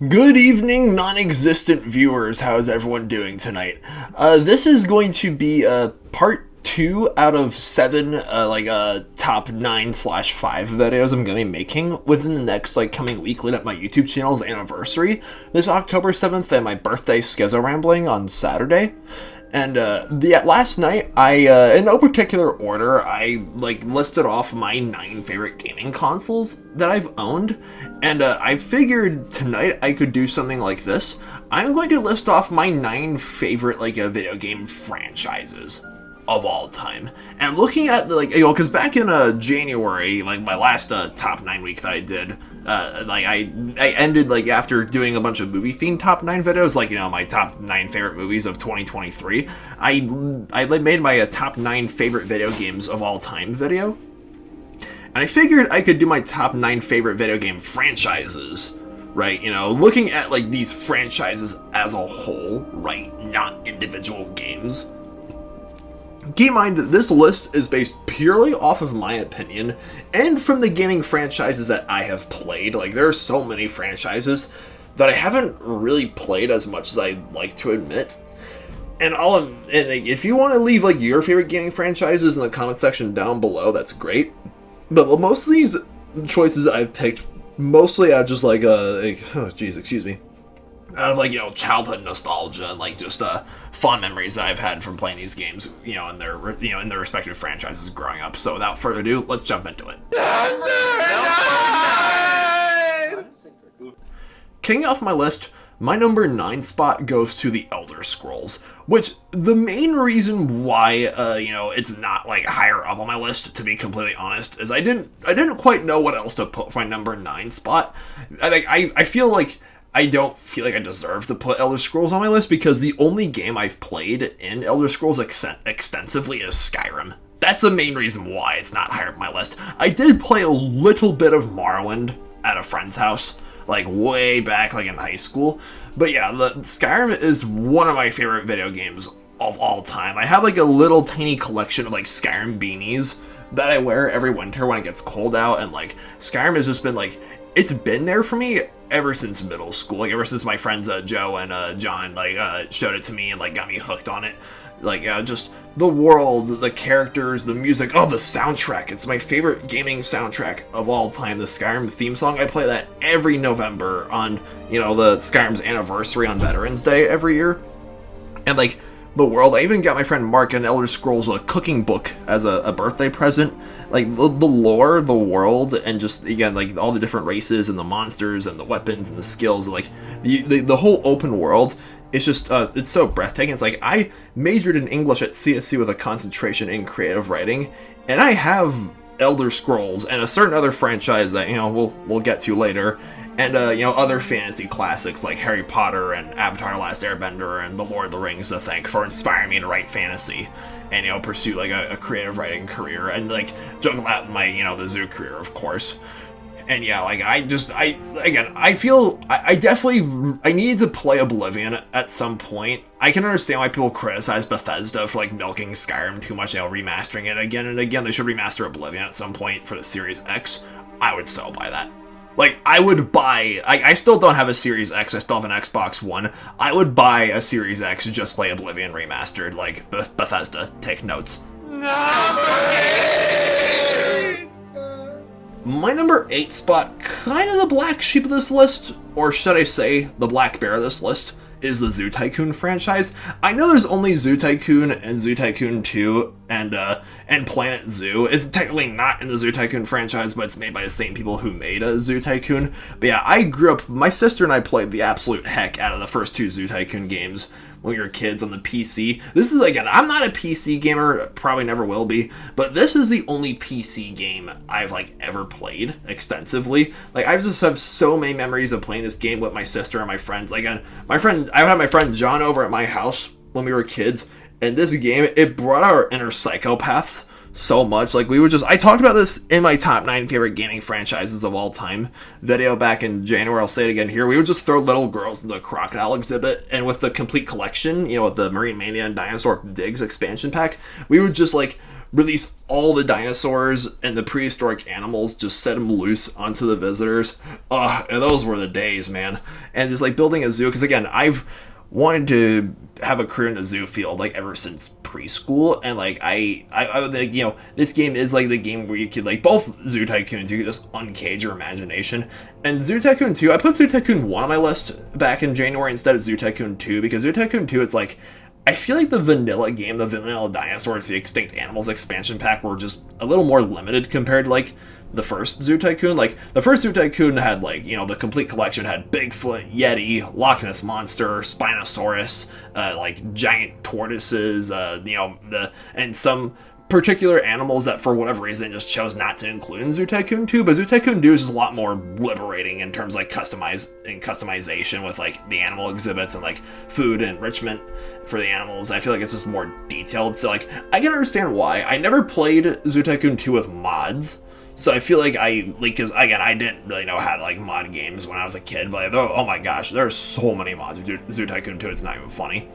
Good evening, non-existent viewers. How is everyone doing tonight? This is going to be part 2 out of 7, top 9/5 videos I'm going to be making within the next, coming week leading up my YouTube channel's anniversary. This October 7th and my birthday Schizo Rambling on Saturday. And, last night, in no particular order, I, listed off my 9 favorite gaming consoles that I've owned, and, I figured tonight I could do something like this. I'm going to list off my 9 favorite, video game franchises of all time. And looking at, because back in, January, my last, top 9 week that I did, I ended, after doing a bunch of movie-themed top 9 videos, my top 9 favorite movies of 2023, I made my top 9 favorite video games of all time video. And I figured I could do my top 9 favorite video game franchises, right? Looking at, these franchises as a whole, right? Not individual games. Keep in mind that this list is based purely off of my opinion and from the gaming franchises that I have played. There are so many franchises that I haven't really played as much as I'd like to admit. And if you want to leave your favorite gaming franchises in the comment section down below, that's great. But most of these choices I've picked mostly out of just out of childhood nostalgia and just fond memories that I've had from playing these games, in their respective franchises growing up. So without further ado, let's jump into it. Kicking off my list, my number 9 spot goes to The Elder Scrolls, which the main reason why it's not higher up on my list, to be completely honest, is I didn't quite know what else to put for my number 9 spot. I feel like I don't feel like I deserve to put Elder Scrolls on my list because the only game I've played in Elder Scrolls extensively is Skyrim. That's the main reason why it's not higher up my list. I did play a little bit of Morrowind at a friend's house, way back, in high school. But yeah, Skyrim is one of my favorite video games of all time. I have, a little tiny collection of, Skyrim beanies that I wear every winter when it gets cold out, and, Skyrim has just been, it's been there for me ever since middle school, ever since my friends Joe and John showed it to me and got me hooked on it. Just the world, the characters, the music, the soundtrack. It's my favorite gaming soundtrack of all time. The Skyrim theme song, I play that every November on the Skyrim's anniversary on Veterans Day every year. And the world, I even got my friend Mark an Elder Scrolls cooking book as a birthday present. The lore, the world, and just, again, all the different races and the monsters and the weapons and the skills, the whole open world, it's just, it's so breathtaking. It's I majored in English at CSC with a concentration in creative writing, and I have Elder Scrolls and a certain other franchise that, we'll get to later, and, other fantasy classics like Harry Potter and Avatar: The Last Airbender and The Lord of the Rings to thank for inspiring me to write fantasy and, pursue, a creative writing career and, juggle out my, the zoo career, of course. And yeah, I needed to play Oblivion at some point. I can understand why people criticize Bethesda for, milking Skyrim too much, remastering it again and again. They should remaster Oblivion at some point for the Series X. I would so buy that. I would buy... I still don't have a Series X. I still have an Xbox One. I would buy a Series X to just play Oblivion remastered, Bethesda. Take notes. Number 8! My number 8 spot, kind of the black sheep of this list, or should I say, the black bear of this list, is the Zoo Tycoon franchise. I know there's only Zoo Tycoon and Zoo Tycoon 2 and Planet Zoo. It's technically not in the Zoo Tycoon franchise, but it's made by the same people who made Zoo Tycoon. But yeah, I grew up, my sister and I played the absolute heck out of the first 2 Zoo Tycoon games when we were kids on the PC. This is, again, I'm not a PC gamer, probably never will be, but this is the only PC game I've, ever played extensively. I just have so many memories of playing this game with my sister and my friends. I would have my friend John over at my house when we were kids, and this game, it brought our inner psychopaths so much. I talked about this in my top 9 favorite gaming franchises of all time video back in January. I'll say it again here. We would just throw little girls into the crocodile exhibit, and with the complete collection, with the Marine Mania and Dinosaur Digs expansion pack, we would just release all the dinosaurs and the prehistoric animals, just set them loose onto the visitors. And those were the days, man. And just like building a zoo, because again, I've wanted to have a career in the zoo field like ever since preschool, and like I would like, you know, this game is like the game where you could, like, both Zoo Tycoons, you could just uncage your imagination. And Zoo Tycoon 2, I put Zoo Tycoon 1 on my list back in January instead of Zoo Tycoon 2, because Zoo Tycoon 2, it's like, I feel like the vanilla game, the vanilla dinosaurs, the extinct animals expansion pack were just a little more limited compared to like the first Zoo Tycoon. Like, the first Zoo Tycoon had, like, you know, the complete collection had Bigfoot, Yeti, Loch Ness Monster, Spinosaurus, like giant tortoises, you know, and some particular animals that for whatever reason just chose not to include in Zoo Tycoon 2, but Zoo Tycoon 2 is just a lot more liberating in terms of like customization with like the animal exhibits and like food and enrichment for the animals. I feel like it's just more detailed, so like I can understand why. I never played Zoo Tycoon 2 with mods, so I feel like because again, I didn't really know how to like mod games when I was a kid, but like, oh my gosh, there's so many mods of Zoo Tycoon 2, it's not even funny.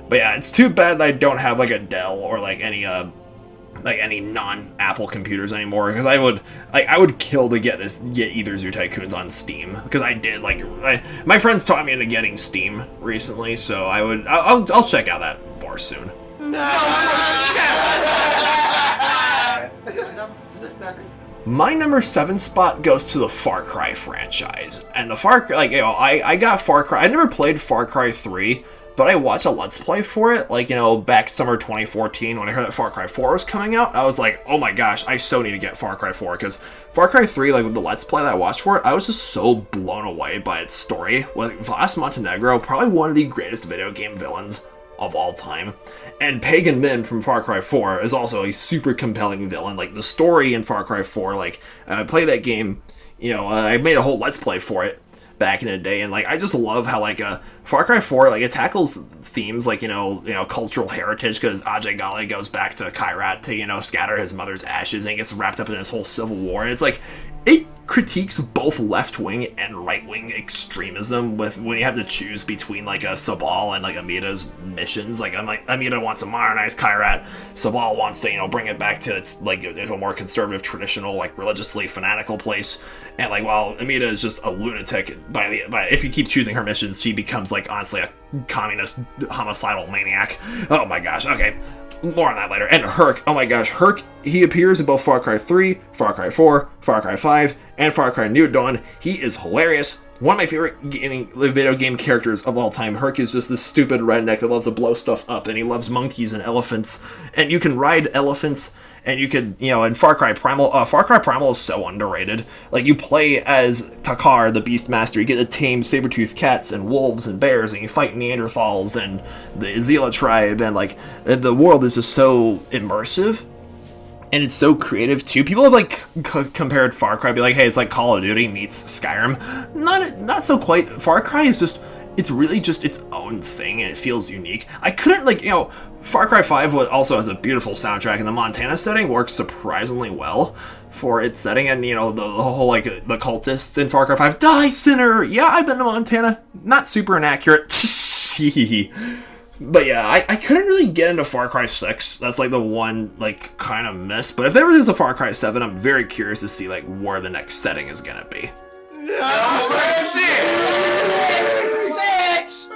But yeah, it's too bad that I don't have like a Dell or like any non-Apple computers anymore, because I would kill to get either Zoo Tycoons on Steam, because I did my friends taught me into getting Steam recently, so I'll check out that more soon. My number 7 spot goes to the Far Cry franchise, and the Far Cry, like, you know, I got Far Cry. I never played Far Cry 3. But I watched a Let's Play for it, like, you know, back summer 2014 when I heard that Far Cry 4 was coming out. I was like, oh my gosh, I so need to get Far Cry 4, because Far Cry 3, like, with the Let's Play that I watched for it, I was just so blown away by its story. With Vlas Montenegro, probably one of the greatest video game villains of all time. And Pagan Min from Far Cry 4 is also a super compelling villain. Like, the story in Far Cry 4, like, I played that game, you know, I made a whole Let's Play for it back in the day, and like I just love how like Far Cry 4, like, it tackles themes like, you know cultural heritage, because Ajay Ghale goes back to Kyrat to, you know, scatter his mother's ashes, and he gets wrapped up in this whole civil war, and it's like it critiques both left-wing and right-wing extremism with when you have to choose between like a Sabal and like Amida's missions. Like, Amida wants to modernize Kyrat, Sabal wants to, you know, bring it back to its like a more conservative, traditional, like religiously fanatical place. And like, while Amida is just a lunatic, by if you keep choosing her missions, she becomes like honestly a communist homicidal maniac. Oh my gosh. Okay. More on that later. And Herc, oh my gosh, Herc, he appears in both Far Cry 3, Far Cry 4, Far Cry 5, and Far Cry New Dawn. He is hilarious. One of my favorite video game characters of all time. Herc is just this stupid redneck that loves to blow stuff up, and he loves monkeys and elephants. And you can ride elephants, and you could, you know, in Far Cry Primal is so underrated. Like, you play as Takar, the Beastmaster, you get to tame saber-toothed cats and wolves and bears, and you fight Neanderthals and the Azila tribe, and like, the world is just so immersive. And it's so creative too. People have like compared Far Cry, be like, hey, it's like Call of Duty meets Skyrim. Not so quite. Far Cry is just, it's really just its own thing, and it feels unique. I couldn't, like, you know, Far Cry 5 also has a beautiful soundtrack, and the Montana setting works surprisingly well for its setting, and, you know, the whole, like, the cultists in Far Cry 5, die, sinner! Yeah, I've been to Montana. Not super inaccurate. But yeah, I couldn't really get into Far Cry 6. That's like the one, like, kind of miss. But if there is a Far Cry 7, I'm very curious to see, like, where the next setting is gonna be. Number 6!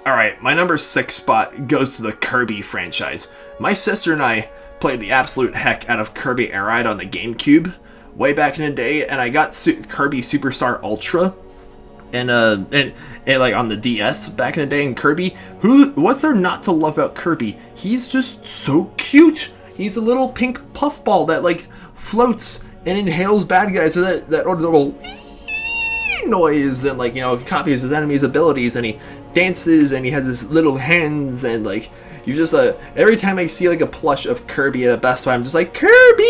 Alright, my number 6 spot goes to the Kirby franchise. My sister and I played the absolute heck out of Kirby Air Ride on the GameCube way back in the day, and I got Kirby Superstar Ultra. And like on the DS back in the day, in Kirby, what's there not to love about Kirby? He's just so cute. He's a little pink puffball that like floats and inhales bad guys, so that little noise, and like, you know, copies his enemies' abilities, and he dances, and he has his little hands, and like, you just every time I see like a plush of Kirby at a Best Buy, I'm just like, Kirby!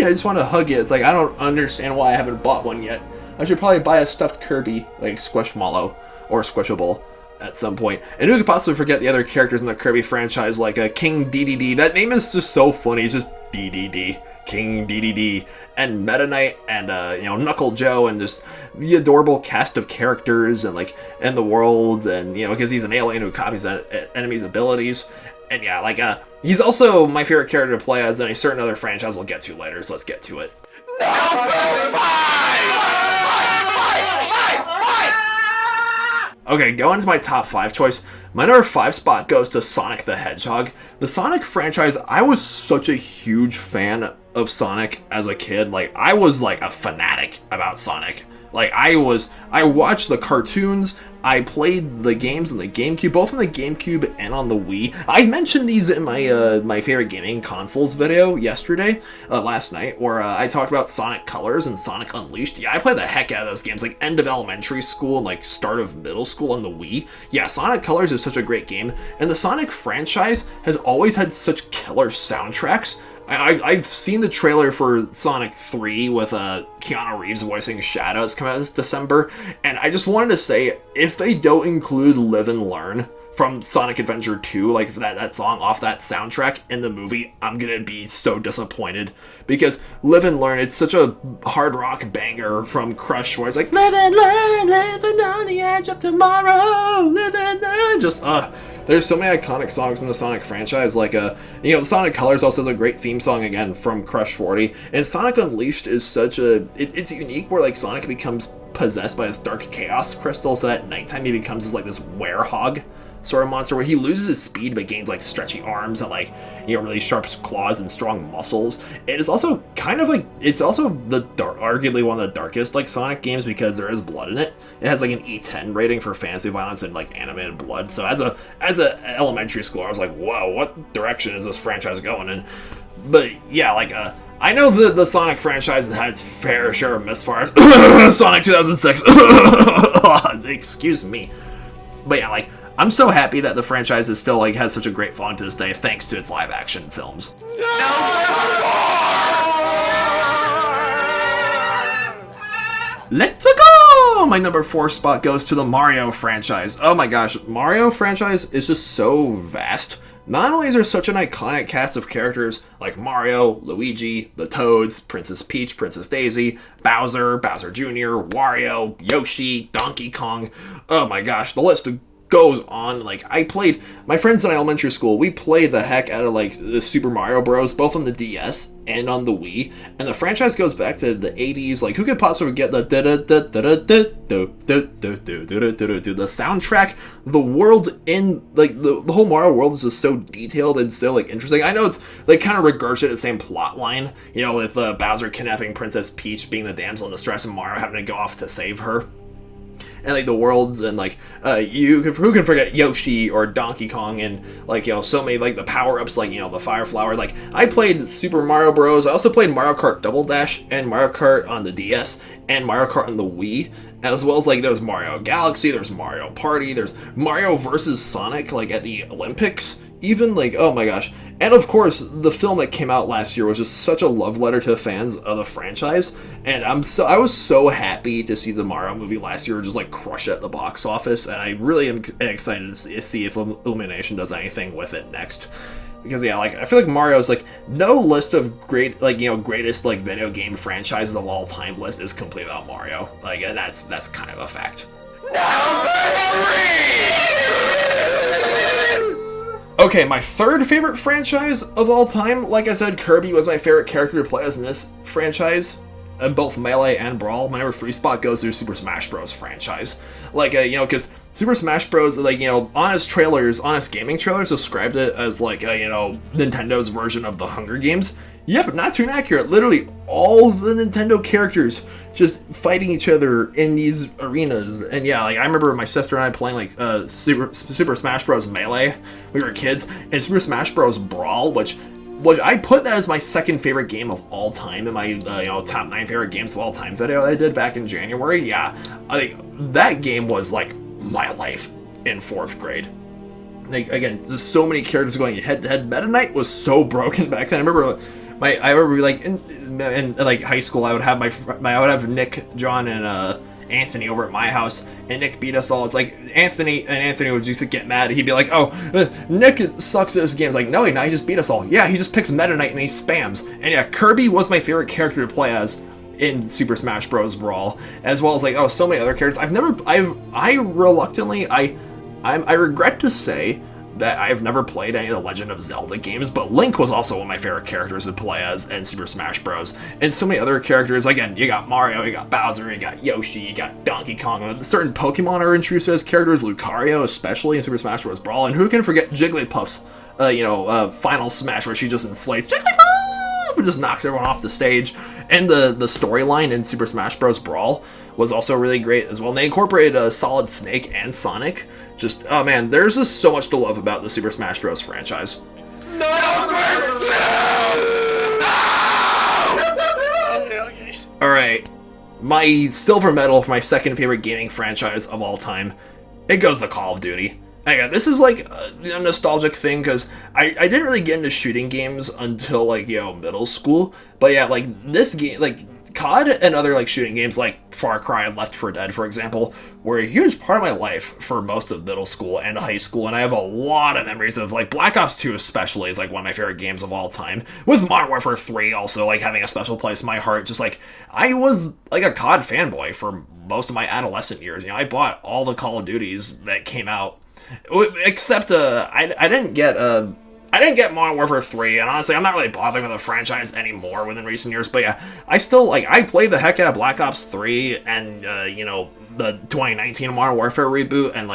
I just want to hug it. It's like, I don't understand why I haven't bought one yet. I should probably buy a stuffed Kirby, like Squishmallow or Squishable, at some point. And who could possibly forget the other characters in the Kirby franchise, like King DDD. That name is just so funny. It's just DDD, King DDD, and Meta Knight, and you know, Knuckle Joe, and just the adorable cast of characters, and like, and the world, and, you know, because he's an alien who copies enemies' abilities. And yeah, like, He's also my favorite character to play as in a certain other franchise we'll get to later, so let's get to it. Number 5! Okay, going to my top 5 choice. My number 5 spot goes to Sonic the Hedgehog. The Sonic franchise, I was such a huge fan of Sonic as a kid. Like, I was like a fanatic about Sonic. Like, I watched the cartoons, I played the games on the GameCube, both on the GameCube and on the Wii. I mentioned these in my my favorite gaming consoles video last night, where I talked about Sonic Colors and Sonic Unleashed. Yeah, I played the heck out of those games, like end of elementary school and like start of middle school on the Wii. Yeah, Sonic Colors is such a great game, and the Sonic franchise has always had such killer soundtracks. I've seen the trailer for Sonic 3 with Keanu Reeves voicing Shadow. It's coming out this December, and I just wanted to say, if they don't include Live and Learn from Sonic Adventure 2, like that song off that soundtrack in the movie, I'm gonna be so disappointed. Because Live and Learn, it's such a hard rock banger from Crush, where it's like, live and learn, living on the edge of tomorrow, live and learn. Just, there's so many iconic songs from the Sonic franchise, like, the Sonic Colors also has a great theme song, again, from Crush 40, and Sonic Unleashed is such it's unique, where, like, Sonic becomes possessed by this dark chaos crystal, so at nighttime he becomes this, like, this werehog sort of monster, where he loses his speed but gains, like, stretchy arms and, like, really sharp claws and strong muscles. It is also kind of, like, it's also arguably one of the darkest, like, Sonic games, because there is blood in it. It has, like, an E10 rating for fantasy violence and, like, animated blood. So as a elementary schooler, I was like, whoa, what direction is this franchise going in? But yeah, like, I know the Sonic franchise has had its fair share of misfires. Sonic 2006. Excuse me. But yeah, like, I'm so happy that the franchise is still, like, has such a great following to this day, thanks to its live action films. Let's go! My number 4 spot goes to the Mario franchise. Oh my gosh, Mario franchise is just so vast. Not only is there such an iconic cast of characters like Mario, Luigi, the Toads, Princess Peach, Princess Daisy, Bowser, Bowser Jr., Wario, Yoshi, Donkey Kong. Oh my gosh, the list goes on. Like, my friends in elementary school, we played the heck out of, like, the Super Mario Bros, both on the DS and on the Wii, and the franchise goes back to the 80s. Like, who could possibly get the soundtrack? The world in, like, the whole Mario world is just so detailed and so, like, interesting. I know it's, like, kind of regurgitate the same plot line, with Bowser kidnapping Princess Peach, being the damsel in distress, and Mario having to go off to save her. And, like, the worlds, and, like, who can forget Yoshi or Donkey Kong, and, like, so many, like, the power-ups, like, the Fire Flower. Like, I played Super Mario Bros. I also played Mario Kart Double Dash and Mario Kart on the DS and Mario Kart on the Wii, and as well as, like, there's Mario Galaxy, there's Mario Party, there's Mario vs. Sonic, like, at the Olympics, even, like, oh my gosh. And of course, the film that came out last year was just such a love letter to the fans of the franchise, and I was so happy to see the Mario movie last year just, like, crush at the box office, and I really am excited to see if Illumination does anything with it next. Because, yeah, like, I feel like Mario's, like, no list of greatest, like, video game franchises of all time list is complete without Mario. Like, and that's kind of a fact. Number 3! Okay, my third favorite franchise of all time, like I said, Kirby was my favorite character to play as in this franchise, in both Melee and Brawl. My number 3 spot goes to Super Smash Bros. Franchise. Like, because Super Smash Bros., like, honest gaming trailers described it as, like, Nintendo's version of the Hunger Games. Yep, not too inaccurate. Literally all the Nintendo characters just fighting each other in these arenas. And yeah, like, I remember my sister and I playing, like, Super Smash Bros. Melee. We were kids. And Super Smash Bros. Brawl, which I put that as my second favorite game of all time in my top 9 favorite games of all time video I did back in January. Yeah, that game was, like, my life in 4th grade. Like, again, just so many characters going head to head. Meta Knight was so broken back then. I remember like in like high school, I would have Nick, John, and Anthony over at my house, and Nick beat us all. It's like Anthony would just get mad. He'd be like, "Oh, Nick sucks at this game." It's like, no, he just beat us all. Yeah, he just picks Meta Knight and he spams. And yeah, Kirby was my favorite character to play as in Super Smash Bros. Brawl, as well as, like, so many other characters. I regret to say that I've never played any of the Legend of Zelda games, but Link was also one of my favorite characters to play as in Super Smash Bros. And so many other characters, again, you got Mario, you got Bowser, you got Yoshi, you got Donkey Kong. Certain Pokemon are introduced as characters, Lucario especially in Super Smash Bros. Brawl, and who can forget Jigglypuff's, final smash where she just inflates Jigglypuff and just knocks everyone off the stage. And the storyline in Super Smash Bros. Brawl was also really great as well. And they incorporated Solid Snake and Sonic. Just, oh man, there's just so much to love about the Super Smash Bros. Franchise. Number 2! Alright, my silver medal for my second favorite gaming franchise of all time, it goes to Call of Duty. Again, this is like a nostalgic thing because I didn't really get into shooting games until like, middle school. But yeah, like this game, like COD and other like shooting games like Far Cry and Left 4 Dead, for example, were a huge part of my life for most of middle school and high school. And I have a lot of memories of like Black Ops 2 especially is like one of my favorite games of all time. With Modern Warfare 3 also like having a special place in my heart. Just like I was like a COD fanboy for most of my adolescent years. I bought all the Call of Duties that came out. Except I didn't get Modern Warfare 3, and honestly I'm not really bothering with the franchise anymore within recent years. But yeah, I still I played the heck out of Black Ops 3 and the 2019 Modern Warfare reboot, and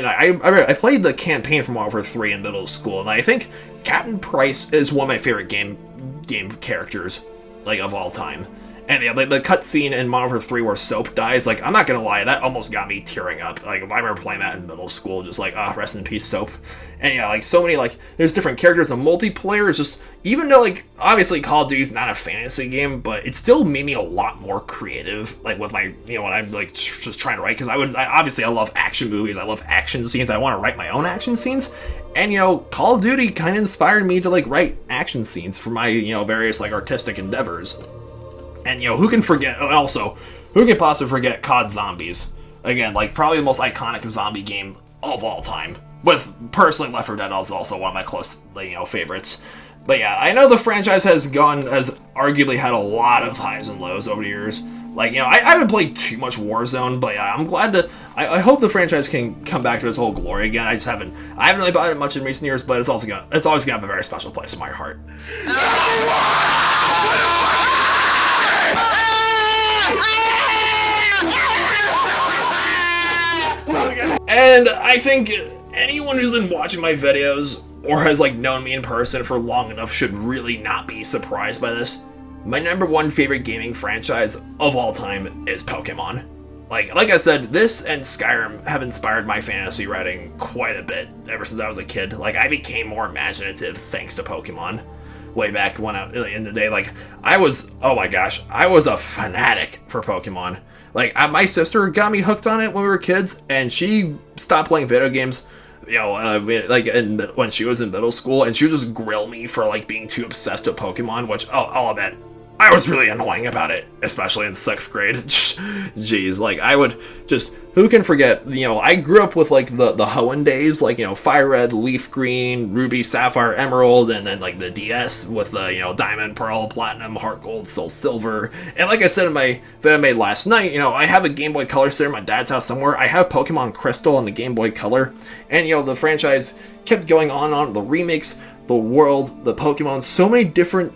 I played the campaign for Modern Warfare 3 in middle school, and I think Captain Price is one of my favorite game characters like of all time. And yeah, the cutscene in Modern Warfare 3 where Soap dies, like, I'm not gonna lie, that almost got me tearing up. Like, I remember playing that in middle school, just like, rest in peace, Soap. And yeah, like, so many, like, there's different characters, and multiplayer is just, even though, like, obviously Call of Duty's not a fantasy game, but it still made me a lot more creative, like, with my, when I'm, like, just trying to write, because I love action movies, I love action scenes, I want to write my own action scenes, and, Call of Duty kind of inspired me to, like, write action scenes for my, various, like, artistic endeavors. And, who can possibly forget COD Zombies? Again, like, probably the most iconic zombie game of all time. With, personally, Left 4 Dead is also one of my close, favorites. But yeah, I know the franchise has arguably had a lot of highs and lows over the years. Like, I haven't played too much Warzone, but yeah, I'm glad I hope the franchise can come back to its whole glory again. I haven't really bought it much in recent years, but it's always gonna have a very special place in my heart. And I think anyone who's been watching my videos or has known me in person for long enough should really not be surprised by this. My number one favorite gaming franchise of all time is Pokemon. Like I said, this and Skyrim have inspired my fantasy writing quite a bit ever since I was a kid. I became more imaginative thanks to Pokemon. Way back when in the day, I was a fanatic for Pokemon. My sister got me hooked on it when we were kids, and she stopped playing video games, when she was in middle school, and she would just grill me for, being too obsessed with Pokemon, which, I'll admit, I was really annoying about it, especially in 6th grade. Jeez, I would just, who can forget, I grew up with, the Hoenn days, Fire Red, Leaf Green, Ruby, Sapphire, Emerald, and then, the DS with the, Diamond, Pearl, Platinum, Heart Gold, Soul Silver. And like I said in my video I made last night, I have a Game Boy Color sitting at my dad's house somewhere. I have Pokemon Crystal and the Game Boy Color. And, the franchise kept going on, the remakes, the world, the Pokemon, so many different,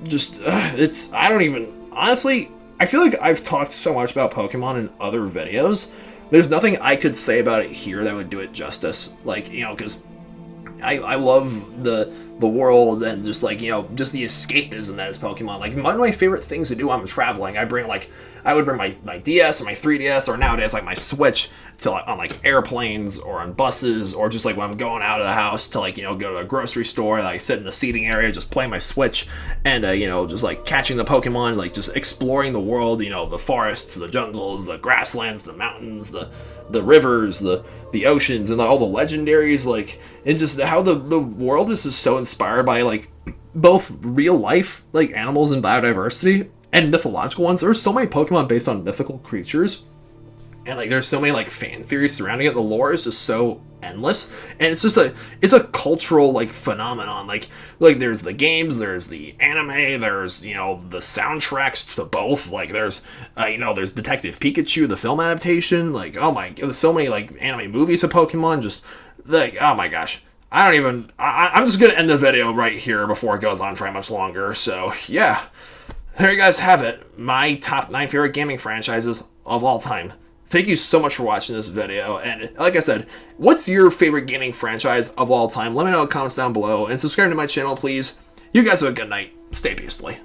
honestly, I feel like I've talked so much about Pokemon in other videos. There's nothing I could say about it here that would do it justice. Because I love the world and just just the escapism that is Pokemon. One of my favorite things to do when I'm traveling, I would bring my DS or my 3DS or nowadays my Switch to on airplanes or on buses, or just when I'm going out of the house to go to a grocery store and sit in the seating area, just play my Switch and just catching the Pokemon, just exploring the world, the forests, the jungles, the grasslands, the mountains, the rivers, the oceans, and all the legendaries, and just how the world is just so inspired by both real life animals and biodiversity and mythological ones. There's so many Pokemon based on mythical creatures, and there's so many fan theories surrounding it. The lore is just so endless, and it's a cultural phenomenon. There's the games, there's the anime, there's the soundtracks to both. There's Detective Pikachu, the film adaptation. There's so many anime movies of Pokemon. Just oh my gosh, I'm just gonna end the video right here before it goes on for much longer. So yeah, there you guys have it. My top 9 favorite gaming franchises of all time. Thank you so much for watching this video. And like I said, what's your favorite gaming franchise of all time? Let me know in the comments down below. And subscribe to my channel, please. You guys have a good night. Stay peacefully.